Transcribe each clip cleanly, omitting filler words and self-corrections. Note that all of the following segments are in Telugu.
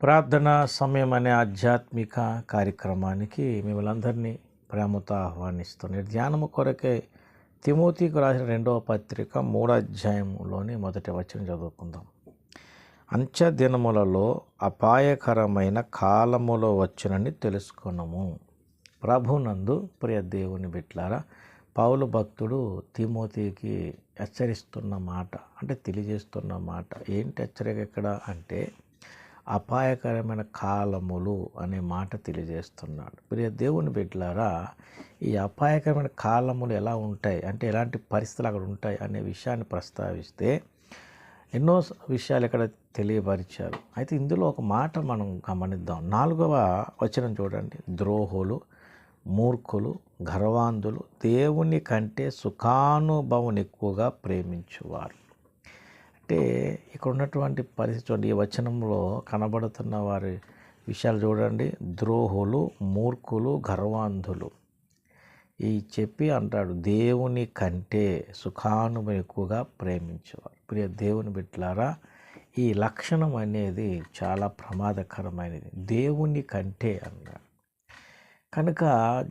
ప్రార్థనా సమయం అనే ఆధ్యాత్మిక కార్యక్రమానికి మిమ్మల్ని అందరినీ ప్రేమతో ఆహ్వానిస్తున్నాను. ధ్యానము కొరకే తిమోతికి రాసిన 2వ పత్రిక 3వ అధ్యాయంలోని మొదటి వచనం చదువుకుందాం. అంత్య దినములలో అపాయకరమైన కాలములో వచ్చునని తెలుసుకున్నాము. ప్రభునందు ప్రియ దేవుని బిడ్డలారా, పౌలు భక్తుడు తిమోతికి హెచ్చరిస్తున్న మాట, అంటే తెలియజేస్తున్న మాట ఏంటి హెచ్చరిక ఇక్కడ అంటే అపాయకరమైన కాలములు అనే మాట తెలియజేస్తున్నాడు. ప్రియ దేవుని బిడ్డలారా, ఈ అపాయకరమైన కాలములు ఎలా ఉంటాయి అంటే ఎలాంటి పరిస్థితులు అక్కడ ఉంటాయి అనే విషయాన్ని ప్రస్తావిస్తే ఎన్నో విషయాలు ఇక్కడ తెలియపరిచారు. అయితే ఇందులో ఒక మాట మనం గమనిద్దాం. 4వ వచనం చూడండి. ద్రోహులు, మూర్ఖులు, గర్వాంధులు, దేవుని కంటే సుఖానుభవం ఎక్కువగా ప్రేమించువారు. అంటే ఇక్కడ ఉన్నటువంటి పరిస్థితి చూడండి. ఈ వచనంలో కనబడుతున్న వారి విషయాలు చూడండి. ద్రోహులు, మూర్ఖులు, గర్వాంధులు. ఈ చెప్పి అంటాడు దేవుని కంటే సుఖానుభవం ఎక్కువగా ప్రేమించేవారు. ప్రియ దేవుని బిడ్డలారా, ఈ లక్షణం అనేది చాలా ప్రమాదకరమైనది. దేవుని కంటే అన్నాడు కనుక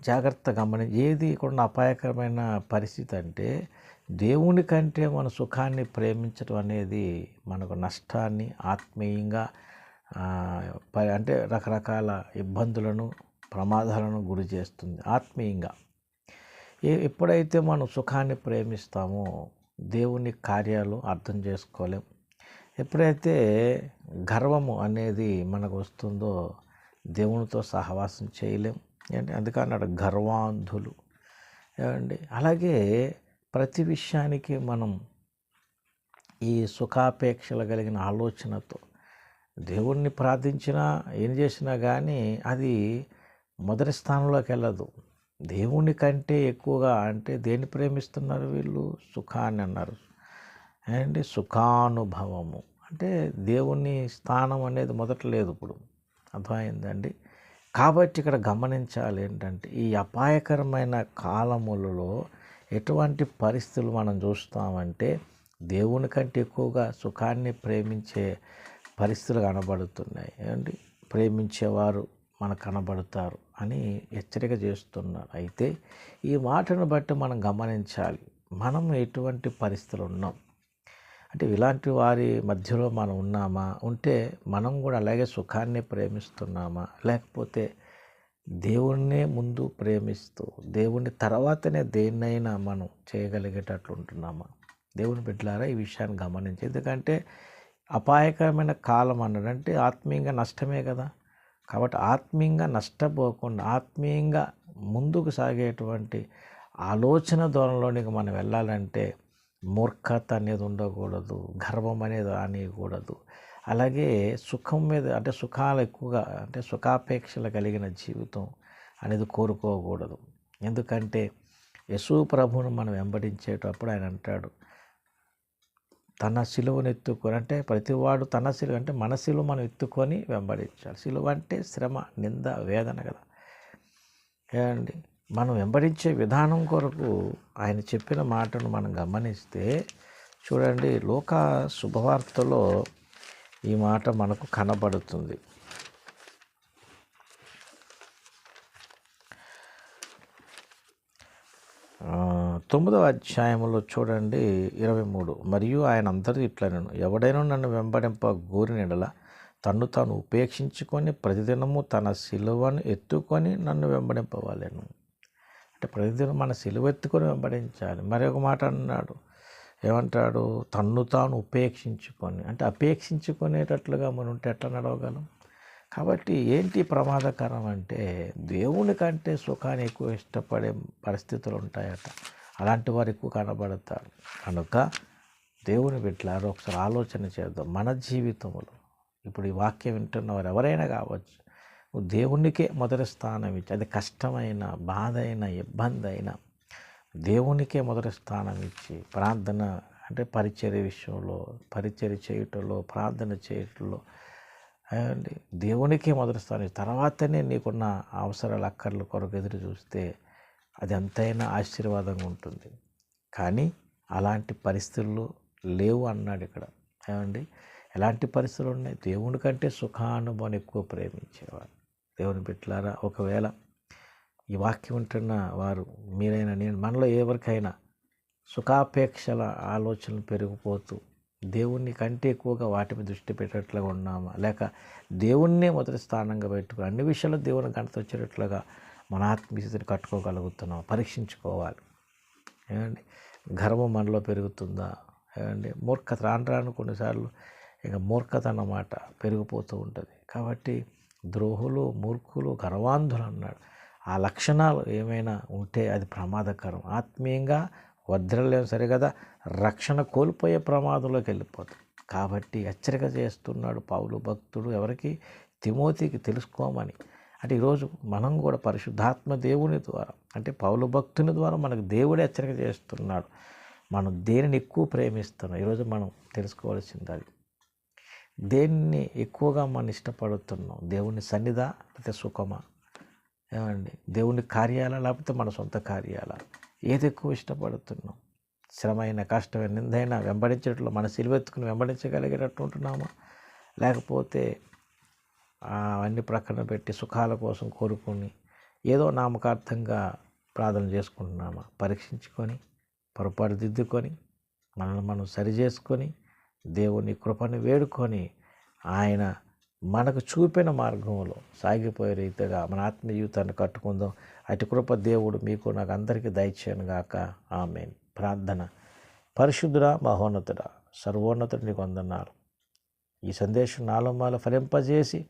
జాగ్రత్త గమనించి, ఏది ఇక్కడ అపాయకరమైన పరిస్థితి అంటే దేవుని కంటే మన సుఖాన్ని ప్రేమించడం అనేది మనకు నష్టాన్ని ఆత్మీయంగా అంటే రకరకాల ఇబ్బందులను ప్రమాదాలను గురి చేస్తుంది. ఆత్మీయంగా ఎప్పుడైతే మనం సుఖాన్ని ప్రేమిస్తామో దేవుని కార్యాలు అర్థం చేసుకోలేం. ఎప్పుడైతే గర్వము అనేది మనకు వస్తుందో దేవునితో సహవాసం చేయలేం. అందుకన్నాడు గర్వాంధులు ఏమండి. అలాగే ప్రతి విషయానికి మనం ఈ సుఖాపేక్షలు కలిగిన ఆలోచనతో దేవుణ్ణి ప్రార్థించినా ఏం చేసినా కానీ అది మొదటి స్థానంలోకి వెళ్ళదు. దేవుని కంటే ఎక్కువగా అంటే దేన్ని ప్రేమిస్తున్నారు వీళ్ళు? సుఖాన్ని అన్నారు అండి. సుఖానుభవము అంటే దేవుని స్థానం అనేది మొదట లేదు. ఇప్పుడు అర్థమైందండి. కాబట్టి ఇక్కడ గమనించాలి ఏంటంటే ఈ అపాయకరమైన కాలములలో ఎటువంటి పరిస్థితులు మనం చూస్తామంటే దేవుని కంటే ఎక్కువగా సుఖాన్ని ప్రేమించే పరిస్థితులు కనబడుతున్నాయి అండి. ప్రేమించేవారు మనకు కనబడతారు అని హెచ్చరిక చేస్తున్నారు. అయితే ఈ మాటను బట్టి మనం గమనించాలి, మనం ఎటువంటి పరిస్థితులు ఉన్నాం అంటే ఇలాంటి వారి మధ్యలో మనం ఉన్నామా? ఉంటే మనం కూడా అలాగే సుఖాన్ని ప్రేమిస్తున్నామా? లేకపోతే దేవుణ్ణే ముందు ప్రేమిస్తూ దేవుని తర్వాతనే దేన్నైనా మనం చేయగలిగేటట్లు ఉంటున్నామా? దేవుని బిడ్డలారా, ఈ విషయాన్ని గమనించి, ఎందుకంటే అపాయకరమైన కాలం అన్నాడంటే ఆత్మీయంగా నష్టమే కదా. కాబట్టి ఆత్మీయంగా నష్టపోకుండా ఆత్మీయంగా ముందుకు సాగేటువంటి ఆలోచన ధోరణిలోనికి మనం వెళ్ళాలంటే మూర్ఖత అనేది ఉండకూడదు, గర్వం అనేది రానియకూడదు. అలాగే సుఖం మీద అంటే సుఖాలు ఎక్కువగా అంటే సుఖాపేక్షలు కలిగిన జీవితం అనేది కోరుకోకూడదు. ఎందుకంటే యేసు ప్రభువును మనం వెంబడించేటప్పుడు ఆయన అంటాడు, తన సిలువను ఎత్తుకొని, అంటే ప్రతివాడు తన సిలువ అంటే మన సిలువ మనం ఎత్తుకొని వెంబడించాలి. సిలువ అంటే శ్రమ, నింద, వేదన కదా ఏమండి. మనం వెంబడించే విధానం కొరకు ఆయన చెప్పిన మాటను మనం గమనిస్తే చూడండి, లూకా శుభవార్తలో ఈ మాట మనకు కనబడుతుంది. తొమ్మిదవ అధ్యాయంలో చూడండి 23. మరియు ఆయన అందరూ ఇట్లనెను, ఎవడైనా నన్ను వెంబడింప గోరిన యెడల తన్ను తాను ఉపేక్షించుకొని ప్రతిదినము తన సిలువను ఎత్తుకొని నన్ను వెంబడింపవాలెను. అంటే ప్రతిదినం మన సిలువ ఎత్తుకొని వెంబడించాలి. మరి ఒక మాట అన్నాడు, ఏమంటాడు? తన్ను తాను ఉపేక్షించుకొని, అంటే అపేక్షించుకునేటట్లుగా మనం ఉంటే ఎట్లా నడవగలం? కాబట్టి ఏంటి ప్రమాదకరం అంటే దేవుని కంటే సుఖాన్ని ఎక్కువ ఇష్టపడే పరిస్థితులు ఉంటాయట. అలాంటి వారు ఎక్కువ కనబడతారు. కనుక దేవుని బిడ్డలారా, ఒకసారి ఆలోచన చేద్దాం. మన జీవితంలో ఇప్పుడు ఈ వాక్యం వింటున్న వారు ఎవరైనా కావచ్చు, దేవునికే మొదటి స్థానం ఇచ్చి, అది కష్టమైన, బాధ అయినా, ఇబ్బంది అయినా దేవునికే మొదటి స్థానం ఇచ్చి ప్రార్థన అంటే పరిచర్య విషయంలో, పరిచర్య చేయటంలో, ప్రార్థన చేయటంలో అండి దేవునికే మొదటి స్థానం, తర్వాతనే నీకున్న అవసరాలు అక్కర్ల కొరకు ఎదురు చూస్తే అది ఎంతైనా ఆశీర్వాదంగా ఉంటుంది. కానీ అలాంటి పరిస్థితులు లేవు అన్నాడు ఇక్కడ ఏమండి. ఎలాంటి పరిస్థితులు ఉన్నాయి? దేవుని కంటే సుఖానుభవాన్ని ఎక్కువ ప్రేమించేవారు. దేవుని బిడ్డలారా, ఒకవేళ ఈ వాక్యం ఉంటున్న వారు మీరైనా నేను మనలో ఎవరికైనా సుఖాపేక్షల ఆలోచనలు పెరిగిపోతూ దేవుని కంటే ఎక్కువగా వాటి మీద దృష్టి పెట్టేట్లుగా ఉన్నామా, లేక దేవుణ్ణే మొదటి స్థానంగా పెట్టుకుని అన్ని విషయాల్లో దేవుని ఘనత వచ్చేటట్లుగా మన ఆత్మీయతని కట్టుకోగలుగుతున్నాం? పరీక్షించుకోవాలి. ఏమండి, గర్వం మనలో పెరుగుతుందా? ఏమండి, మూర్ఖత రాను రాను కొన్నిసార్లు ఇక మూర్ఖత అన్నమాట పెరిగిపోతూ ఉంటుంది. కాబట్టి ద్రోహులు, మూర్ఖులు, గర్వాంధులు అన్నాడు. ఆ లక్షణాలు ఏమైనా ఉంటే అది ప్రమాదకరం. ఆత్మీయంగా వద్రలేం సరే కదా, రక్షణ కోల్పోయే ప్రమాదంలోకి వెళ్ళిపోతాం. కాబట్టి హెచ్చరిక చేస్తున్నాడు పౌలు భక్తుడు ఎవరికి? తిమోతికి, తెలుసుకోమని. అంటే ఈరోజు మనం కూడా పరిశుద్ధాత్మ దేవుని ద్వారా, అంటే పౌలు భక్తుని ద్వారా మనకు దేవుడే హెచ్చరిక చేస్తున్నాడు. మనం దేనిని ఎక్కువ ప్రేమిస్తున్నాం? ఈరోజు మనం తెలుసుకోవాల్సింది అది. దేన్ని ఎక్కువగా మనం ఇష్టపడుతున్నాం? దేవుని సన్నిధా లేకపోతే సుఖమా? ఏమండి, దేవుని కార్యాలా లేకపోతే మన సొంత కార్యాలా? ఏది ఎక్కువ ఇష్టపడుతున్నాం? శ్రమైన, కష్టమైన, నిందైనా వెంబడించేటట్లు మన సిలువెత్తుకుని వెంబడించగలిగేటట్టు ఉంటున్నామా? లేకపోతే అవన్నీ ప్రక్కన పెట్టి సుఖాల కోసం కోరుకొని ఏదో నామకార్థంగా ప్రార్థన చేసుకుంటున్నామా? పరీక్షించుకొని, పొరపాటు దిద్దుకొని, మనల్ని మనం సరి చేసుకొని, దేవుని కృపను వేడుకొని, ఆయన మనకు చూపిన మార్గంలో సాగిపోయే రీతిగా మన ఆత్మ జీవితాన్ని కట్టుకుందాం. అటు కృప దేవుడు మీకు నాకు అందరికీ దయచేయను గాక. ఆమేన్. ప్రార్థన. పరిశుద్ధుడా, మహోన్నతుడా, సర్వోన్నతుడు నీకు వందనాలు. ఈ సందేశం నాలో మాలో ఫలింపజేసి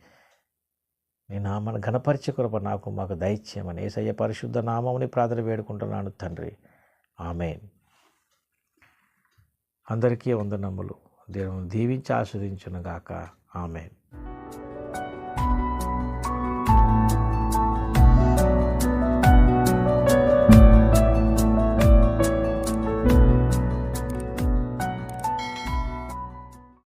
నీ నామాన్ని ఘనపరిచే కృప నాకు మాకు దయచేయమని యేసయ్య పరిశుద్ధ నామముని ప్రార్థన వేడుకుంటున్నాను తండ్రి. ఆమేన్. అందరికీ వందనములు. దేవుని దీవించి ఆస్వాదించును గాక. ఆమేన్.